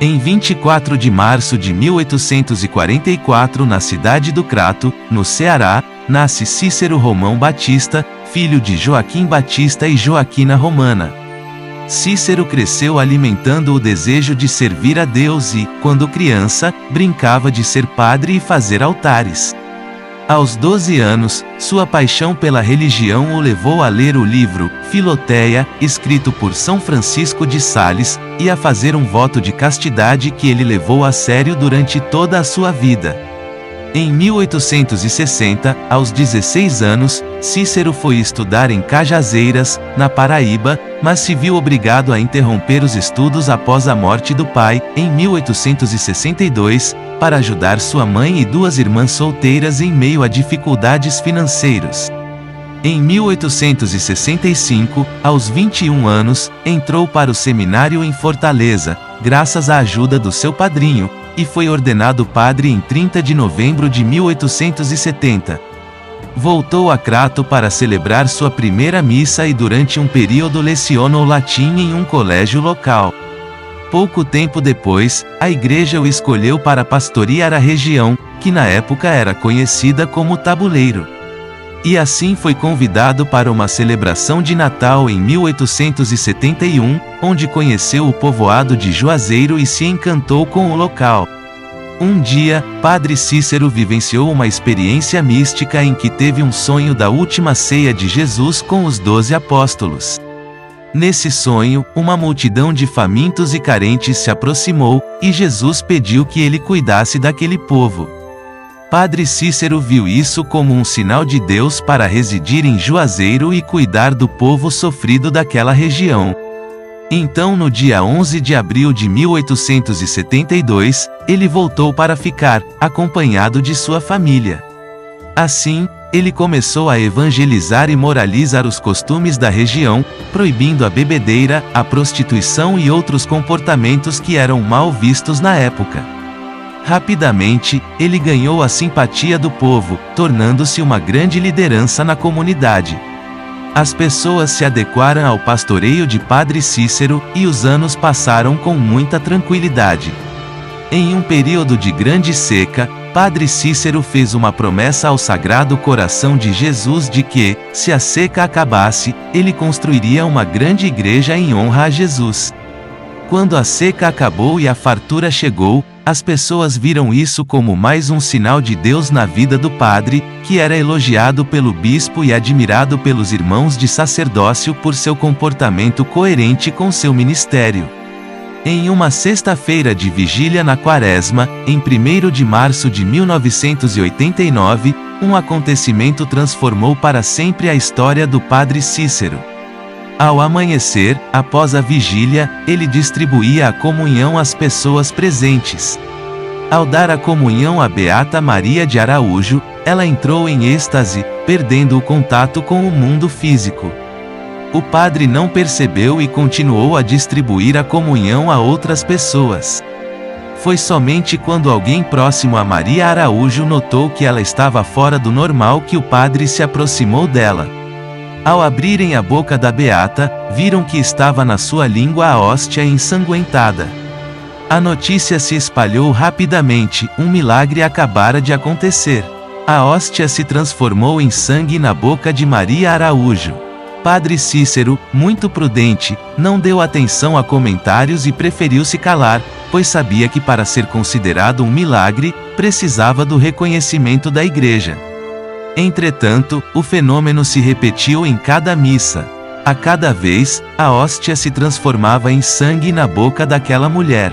Em 24 de março de 1844, na cidade do Crato, no Ceará, nasce Cícero Romão Batista, filho de Joaquim Batista e Joaquina Romana. Cícero cresceu alimentando o desejo de servir a Deus e, quando criança, brincava de ser padre e fazer altares. Aos 12 anos, sua paixão pela religião o levou a ler o livro Filoteia, escrito por São Francisco de Sales, e a fazer um voto de castidade que ele levou a sério durante toda a sua vida. Em 1860, aos 16 anos, Cícero foi estudar em Cajazeiras, na Paraíba, mas se viu obrigado a interromper os estudos após a morte do pai, em 1862, para ajudar sua mãe e duas irmãs solteiras em meio a dificuldades financeiras. Em 1865, aos 21 anos, entrou para o seminário em Fortaleza, graças à ajuda do seu padrinho, e foi ordenado padre em 30 de novembro de 1870. Voltou a Crato para celebrar sua primeira missa e durante um período lecionou latim em um colégio local. Pouco tempo depois, a igreja o escolheu para pastorear a região, que na época era conhecida como Tabuleiro. E assim foi convidado para uma celebração de Natal em 1871, onde conheceu o povoado de Juazeiro e se encantou com o local. Um dia, Padre Cícero vivenciou uma experiência mística em que teve um sonho da última ceia de Jesus com os 12 apóstolos. Nesse sonho, uma multidão de famintos e carentes se aproximou, e Jesus pediu que ele cuidasse daquele povo. Padre Cícero viu isso como um sinal de Deus para residir em Juazeiro e cuidar do povo sofrido daquela região. Então, no dia 11 de abril de 1872, ele voltou para ficar, acompanhado de sua família. Assim, ele começou a evangelizar e moralizar os costumes da região, proibindo a bebedeira, a prostituição e outros comportamentos que eram mal vistos na época. Rapidamente, ele ganhou a simpatia do povo, tornando-se uma grande liderança na comunidade. As pessoas se adequaram ao pastoreio de Padre Cícero, e os anos passaram com muita tranquilidade. Em um período de grande seca, Padre Cícero fez uma promessa ao Sagrado Coração de Jesus de que, se a seca acabasse, ele construiria uma grande igreja em honra a Jesus. Quando a seca acabou e a fartura chegou, as pessoas viram isso como mais um sinal de Deus na vida do padre, que era elogiado pelo bispo e admirado pelos irmãos de sacerdócio por seu comportamento coerente com seu ministério. Em uma sexta-feira de vigília na Quaresma, em 1º de março de 1989, um acontecimento transformou para sempre a história do Padre Cícero. Ao amanhecer, após a vigília, ele distribuía a comunhão às pessoas presentes. Ao dar a comunhão a Beata Maria de Araújo, ela entrou em êxtase, perdendo o contato com o mundo físico. O padre não percebeu e continuou a distribuir a comunhão a outras pessoas. Foi somente quando alguém próximo a Maria Araújo notou que ela estava fora do normal que o padre se aproximou dela. Ao abrirem a boca da beata, viram que estava na sua língua a hóstia ensanguentada. A notícia se espalhou rapidamente, um milagre acabara de acontecer. A hóstia se transformou em sangue na boca de Maria Araújo. Padre Cícero, muito prudente, não deu atenção a comentários e preferiu se calar, pois sabia que para ser considerado um milagre, precisava do reconhecimento da igreja. Entretanto, o fenômeno se repetiu em cada missa. A cada vez, a hóstia se transformava em sangue na boca daquela mulher.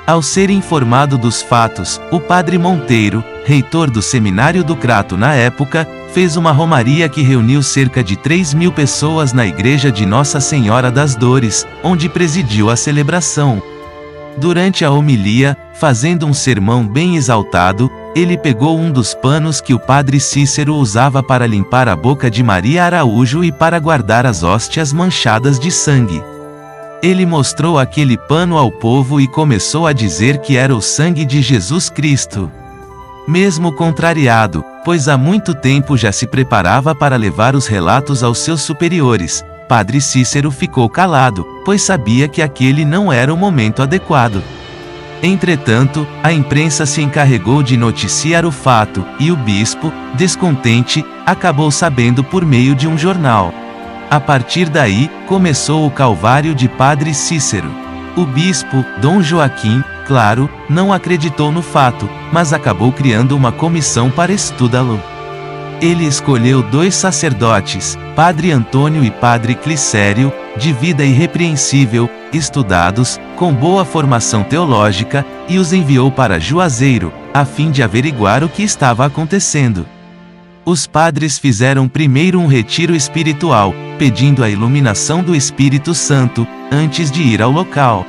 Ao ser informado dos fatos, o padre Monteiro, reitor do seminário do Crato na época, fez uma romaria que reuniu cerca de 3.000 pessoas na igreja de Nossa Senhora das Dores, onde presidiu a celebração. Durante a homilia, fazendo um sermão bem exaltado, ele pegou um dos panos que o padre Cícero usava para limpar a boca de Maria Araújo e para guardar as hóstias manchadas de sangue. Ele mostrou aquele pano ao povo e começou a dizer que era o sangue de Jesus Cristo. Mesmo contrariado, pois há muito tempo já se preparava para levar os relatos aos seus superiores, Padre Cícero ficou calado, pois sabia que aquele não era o momento adequado. Entretanto, a imprensa se encarregou de noticiar o fato, e o bispo, descontente, acabou sabendo por meio de um jornal. A partir daí, começou o calvário de Padre Cícero. O bispo, Dom Joaquim, claro, não acreditou no fato, mas acabou criando uma comissão para estudá-lo. Ele escolheu 2 sacerdotes, Padre Antônio e Padre Clicério, de vida irrepreensível, estudados, com boa formação teológica, e os enviou para Juazeiro, a fim de averiguar o que estava acontecendo. Os padres fizeram primeiro um retiro espiritual, pedindo a iluminação do Espírito Santo, antes de ir ao local.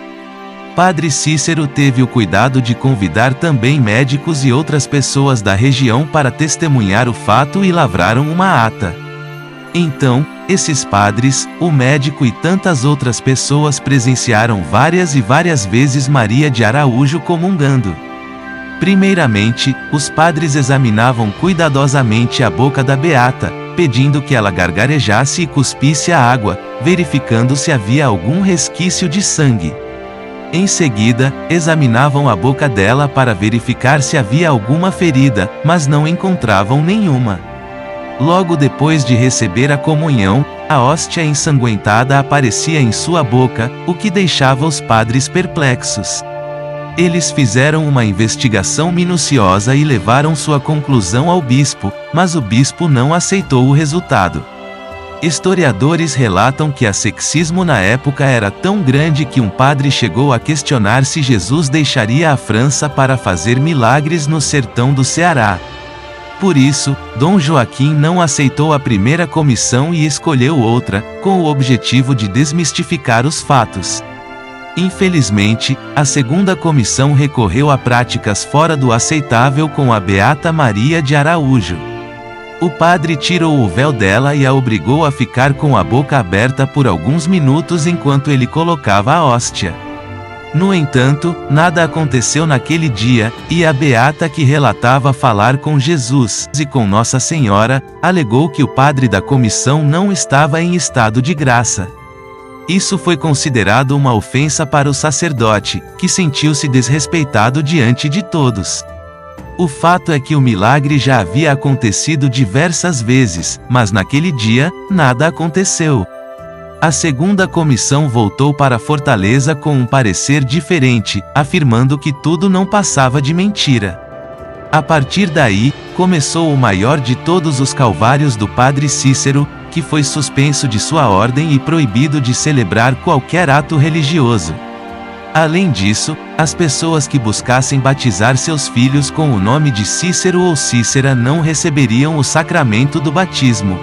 Padre Cícero teve o cuidado de convidar também médicos e outras pessoas da região para testemunhar o fato e lavraram uma ata. Então, esses padres, o médico e tantas outras pessoas presenciaram várias e várias vezes Maria de Araújo comungando. Primeiramente, os padres examinavam cuidadosamente a boca da beata, pedindo que ela gargarejasse e cuspisse a água, verificando se havia algum resquício de sangue. Em seguida, examinavam a boca dela para verificar se havia alguma ferida, mas não encontravam nenhuma. Logo depois de receber a comunhão, a hóstia ensanguentada aparecia em sua boca, o que deixava os padres perplexos. Eles fizeram uma investigação minuciosa e levaram sua conclusão ao bispo, mas o bispo não aceitou o resultado. Historiadores relatam que o sexismo na época era tão grande que um padre chegou a questionar se Jesus deixaria a França para fazer milagres no sertão do Ceará. Por isso, Dom Joaquim não aceitou a primeira comissão e escolheu outra, com o objetivo de desmistificar os fatos. Infelizmente, a segunda comissão recorreu a práticas fora do aceitável com a Beata Maria de Araújo. O padre tirou o véu dela e a obrigou a ficar com a boca aberta por alguns minutos enquanto ele colocava a hóstia. No entanto, nada aconteceu naquele dia, e a beata que relatava falar com Jesus e com Nossa Senhora, alegou que o padre da comissão não estava em estado de graça. Isso foi considerado uma ofensa para o sacerdote, que sentiu-se desrespeitado diante de todos. O fato é que o milagre já havia acontecido diversas vezes, mas naquele dia, nada aconteceu. A segunda comissão voltou para Fortaleza com um parecer diferente, afirmando que tudo não passava de mentira. A partir daí, começou o maior de todos os calvários do Padre Cícero, que foi suspenso de sua ordem e proibido de celebrar qualquer ato religioso. Além disso, as pessoas que buscassem batizar seus filhos com o nome de Cícero ou Cícera não receberiam o sacramento do batismo.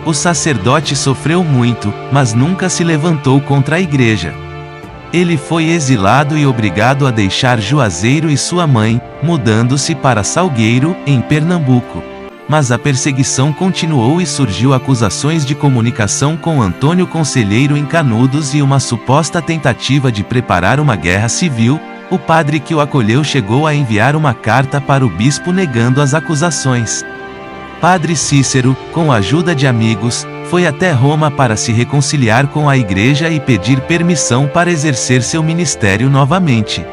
O sacerdote sofreu muito, mas nunca se levantou contra a igreja. Ele foi exilado e obrigado a deixar Juazeiro e sua mãe, mudando-se para Salgueiro, em Pernambuco. Mas a perseguição continuou e surgiu acusações de comunicação com Antônio Conselheiro em Canudos e uma suposta tentativa de preparar uma guerra civil. O padre que o acolheu chegou a enviar uma carta para o bispo negando as acusações. Padre Cícero, com a ajuda de amigos, foi até Roma para se reconciliar com a igreja e pedir permissão para exercer seu ministério novamente.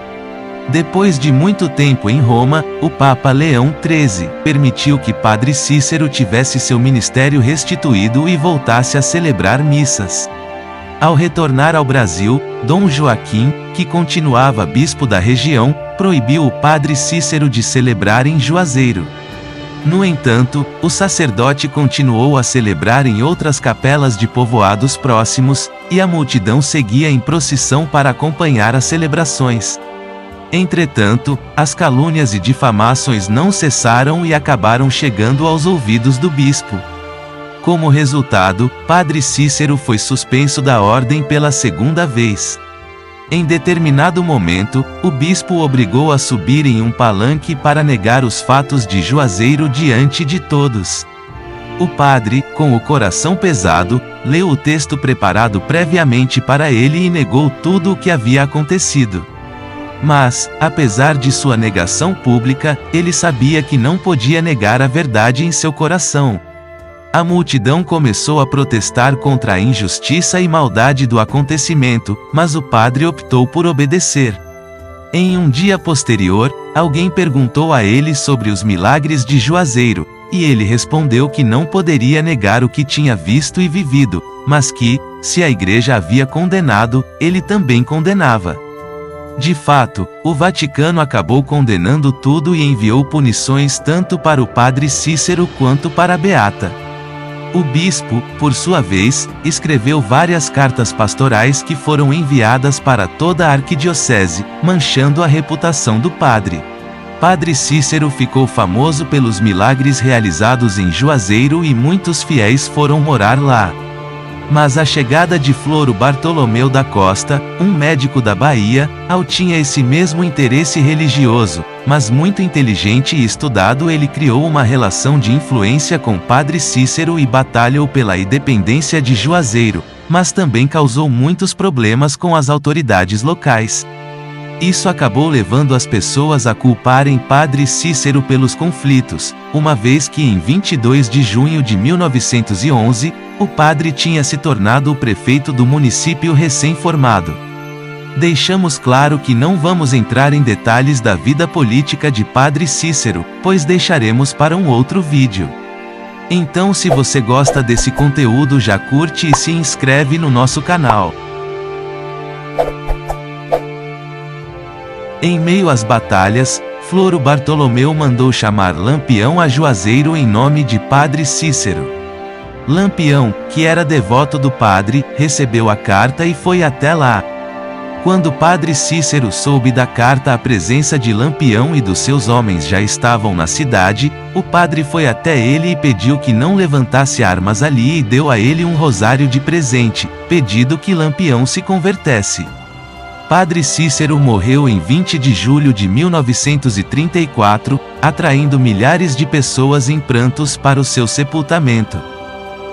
Depois de muito tempo em Roma, o Papa Leão XIII permitiu que Padre Cícero tivesse seu ministério restituído e voltasse a celebrar missas. Ao retornar ao Brasil, Dom Joaquim, que continuava bispo da região, proibiu o Padre Cícero de celebrar em Juazeiro. No entanto, o sacerdote continuou a celebrar em outras capelas de povoados próximos, e a multidão seguia em procissão para acompanhar as celebrações. Entretanto, as calúnias e difamações não cessaram e acabaram chegando aos ouvidos do bispo. Como resultado, Padre Cícero foi suspenso da ordem pela segunda vez. Em determinado momento, o bispo o obrigou a subir em um palanque para negar os fatos de Juazeiro diante de todos. O padre, com o coração pesado, leu o texto preparado previamente para ele e negou tudo o que havia acontecido. Mas, apesar de sua negação pública, ele sabia que não podia negar a verdade em seu coração. A multidão começou a protestar contra a injustiça e maldade do acontecimento, mas o padre optou por obedecer. Em um dia posterior, alguém perguntou a ele sobre os milagres de Juazeiro, e ele respondeu que não poderia negar o que tinha visto e vivido, mas que, se a igreja havia condenado, ele também condenava. De fato, o Vaticano acabou condenando tudo e enviou punições tanto para o padre Cícero quanto para a Beata. O bispo, por sua vez, escreveu várias cartas pastorais que foram enviadas para toda a arquidiocese, manchando a reputação do padre. Padre Cícero ficou famoso pelos milagres realizados em Juazeiro e muitos fiéis foram morar lá. Mas a chegada de Floro Bartolomeu da Costa, um médico da Bahia, tinha esse mesmo interesse religioso, mas muito inteligente e estudado, ele criou uma relação de influência com Padre Cícero e batalhou pela independência de Juazeiro, mas também causou muitos problemas com as autoridades locais. Isso acabou levando as pessoas a culparem Padre Cícero pelos conflitos, uma vez que em 22 de junho de 1911, o padre tinha se tornado o prefeito do município recém-formado. Deixamos claro que não vamos entrar em detalhes da vida política de Padre Cícero, pois deixaremos para um outro vídeo. Então, se você gosta desse conteúdo, já curte e se inscreve no nosso canal. Em meio às batalhas, Floro Bartolomeu mandou chamar Lampião a Juazeiro em nome de Padre Cícero. Lampião, que era devoto do padre, recebeu a carta e foi até lá. Quando Padre Cícero soube da carta, a presença de Lampião e dos seus homens já estavam na cidade, o padre foi até ele e pediu que não levantasse armas ali e deu a ele um rosário de presente, pedindo que Lampião se convertesse. Padre Cícero morreu em 20 de julho de 1934, atraindo milhares de pessoas em prantos para o seu sepultamento.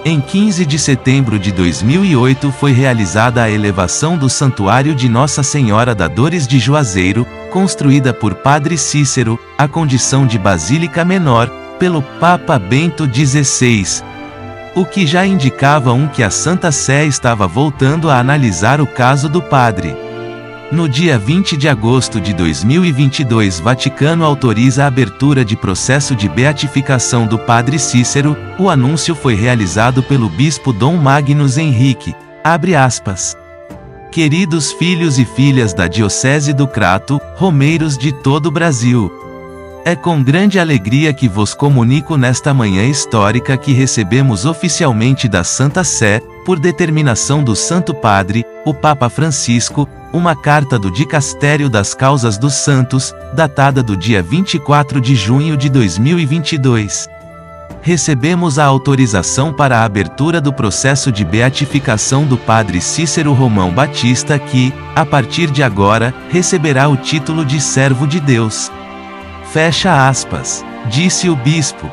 Em 15 de setembro de 2008 foi realizada a elevação do Santuário de Nossa Senhora da Dores de Juazeiro, construída por Padre Cícero, à condição de basílica menor, pelo Papa Bento XVI. O que já indicava que a Santa Sé estava voltando a analisar o caso do padre. No dia 20 de agosto de 2022, Vaticano autoriza a abertura de processo de beatificação do Padre Cícero. O anúncio foi realizado pelo bispo Dom Magnus Henrique. Abre aspas. Queridos filhos e filhas da Diocese do Crato, romeiros de todo o Brasil. É com grande alegria que vos comunico nesta manhã histórica que recebemos oficialmente da Santa Sé, por determinação do Santo Padre, o Papa Francisco, uma carta do Dicastério das Causas dos Santos, datada do dia 24 de junho de 2022. Recebemos a autorização para a abertura do processo de beatificação do Padre Cícero Romão Batista que, a partir de agora, receberá o título de servo de Deus. Fecha aspas, disse o bispo.